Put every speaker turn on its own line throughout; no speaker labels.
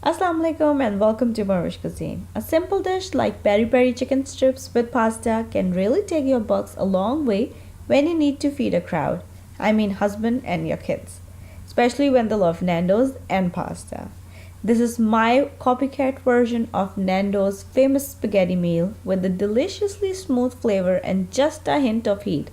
Assalamu alaikum and welcome to morEwish cuisine. A simple dish like peri-peri chicken strips with pasta can really take your bucks a long way when you need to feed a crowd. I mean husband and your kids. Especially when they love Nando's and pasta. This is my copycat version of Nando's famous spaghetti meal with a deliciously smooth flavor and just a hint of heat.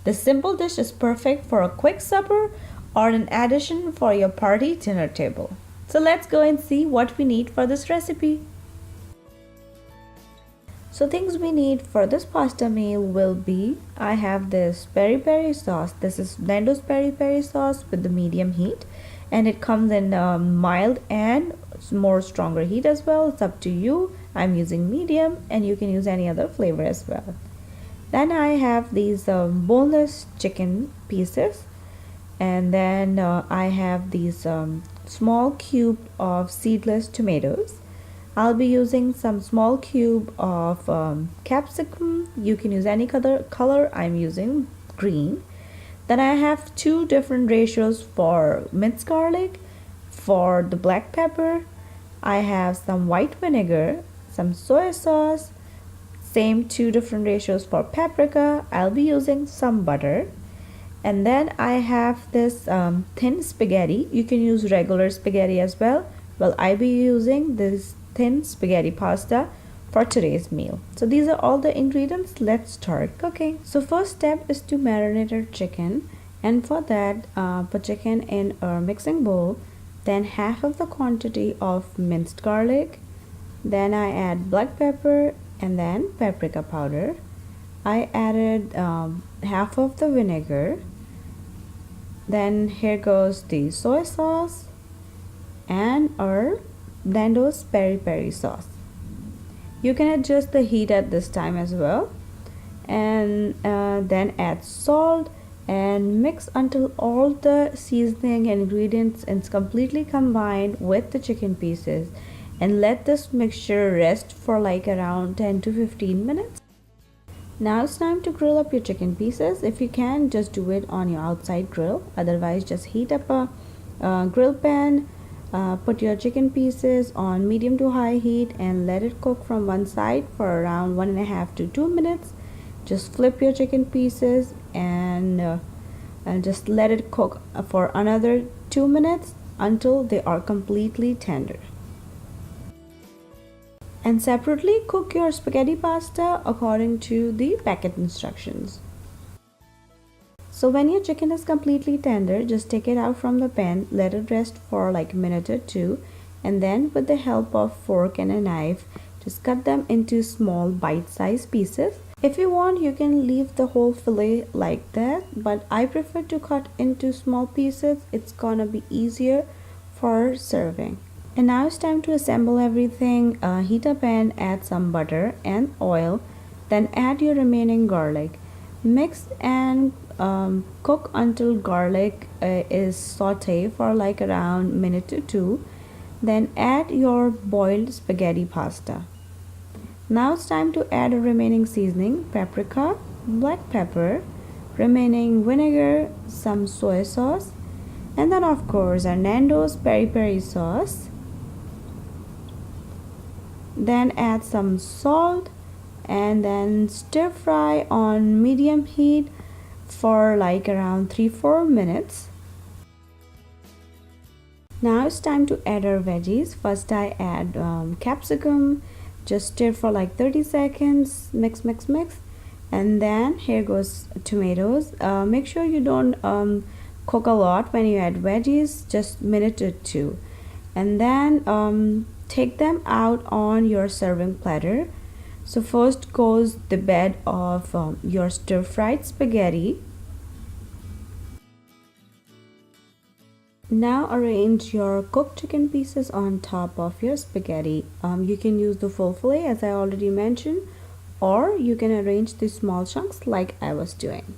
This simple dish is perfect for a quick supper or an addition for your party dinner table. So let's go and see what we need for this recipe. So things we need for this pasta meal will be, I have this peri-peri sauce. This is Nando's peri-peri sauce with the medium heat, and it comes in mild and more stronger heat as well. It's up to you. I'm using medium and you can use any other flavor as well. Then I have these boneless chicken pieces, and then I have these small cube of seedless tomatoes. I'll be using some small cube of capsicum. You can use any color. I'm using green. Then I have two different ratios for minced garlic. For the black pepper, I have some white vinegar, some soy sauce, same two different ratios for paprika. I'll be using some butter. And then I have this thin spaghetti. You can use regular spaghetti as well. Well, I'll be using this thin spaghetti pasta for today's meal. So these are all the ingredients. Let's start cooking. So first step is to marinate our chicken. And for that, put chicken in a mixing bowl. Then half of the quantity of minced garlic. Then I add black pepper and then paprika powder. I added half of the vinegar. Then here goes the soy sauce and our Nando's peri-peri sauce. You can adjust the heat at this time as well, and then add salt and mix until all the seasoning ingredients is completely combined with the chicken pieces, and let this mixture rest for like around 10 to 15 minutes. Now it's time to grill up your chicken pieces. If you can, just do it on your outside grill. Otherwise, just heat up a grill pan. Put your chicken pieces on medium to high heat and let it cook from one side for around 1.5 to 2 minutes. Just flip your chicken pieces and just let it cook for another 2 minutes until they are completely tender. And separately cook your spaghetti pasta according to the packet instructions. So when your chicken is completely tender, just take it out from the pan, let it rest for like a minute or two, and then with the help of fork and a knife, just cut them into small bite-sized pieces. If you want, you can leave the whole fillet like that, but I prefer to cut into small pieces. It's gonna be easier for serving. And now it's time to assemble everything. Heat a pan, add some butter and oil, then add your remaining garlic. Mix and cook until garlic is sauté for like around minute to two. Then add your boiled spaghetti pasta. Now it's time to add a remaining seasoning: paprika, black pepper, remaining vinegar, some soy sauce, and then of course our Nando's peri-peri sauce. Then add some salt and then stir fry on medium heat for like around 3-4 minutes. Now it's time to add our veggies. First I add capsicum. Just stir for like 30 seconds. Mix. And then here goes tomatoes. Make sure you don't cook a lot when you add veggies, just minute or two. And then take them out on your serving platter. So first goes the bed of your stir-fried spaghetti. Now arrange your cooked chicken pieces on top of your spaghetti. You can use the full fillet as I already mentioned, or you can arrange the small chunks like I was doing.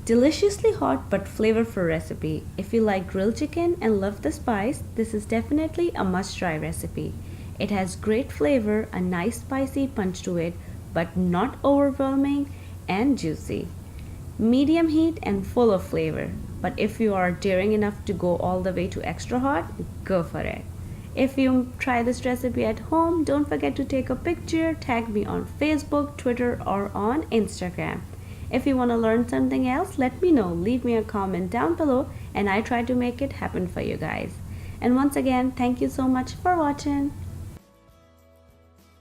Deliciously hot but flavorful recipe. If you like grilled chicken and love the spice, this is definitely a must-try recipe. It has great flavor, a nice spicy punch to it, but not overwhelming and juicy. Medium heat and full of flavor. But if you are daring enough to go all the way to extra hot, go for it.
If you try this recipe at home, don't forget to take a picture, tag me on Facebook, Twitter, or on Instagram. If you want to learn something else, let me know. Leave me a comment down below and I try to make it happen for you guys. And once again, thank you so much for watching.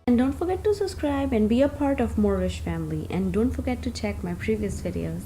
And don't forget to subscribe and be a part of morEwish family. And don't forget to check my previous videos.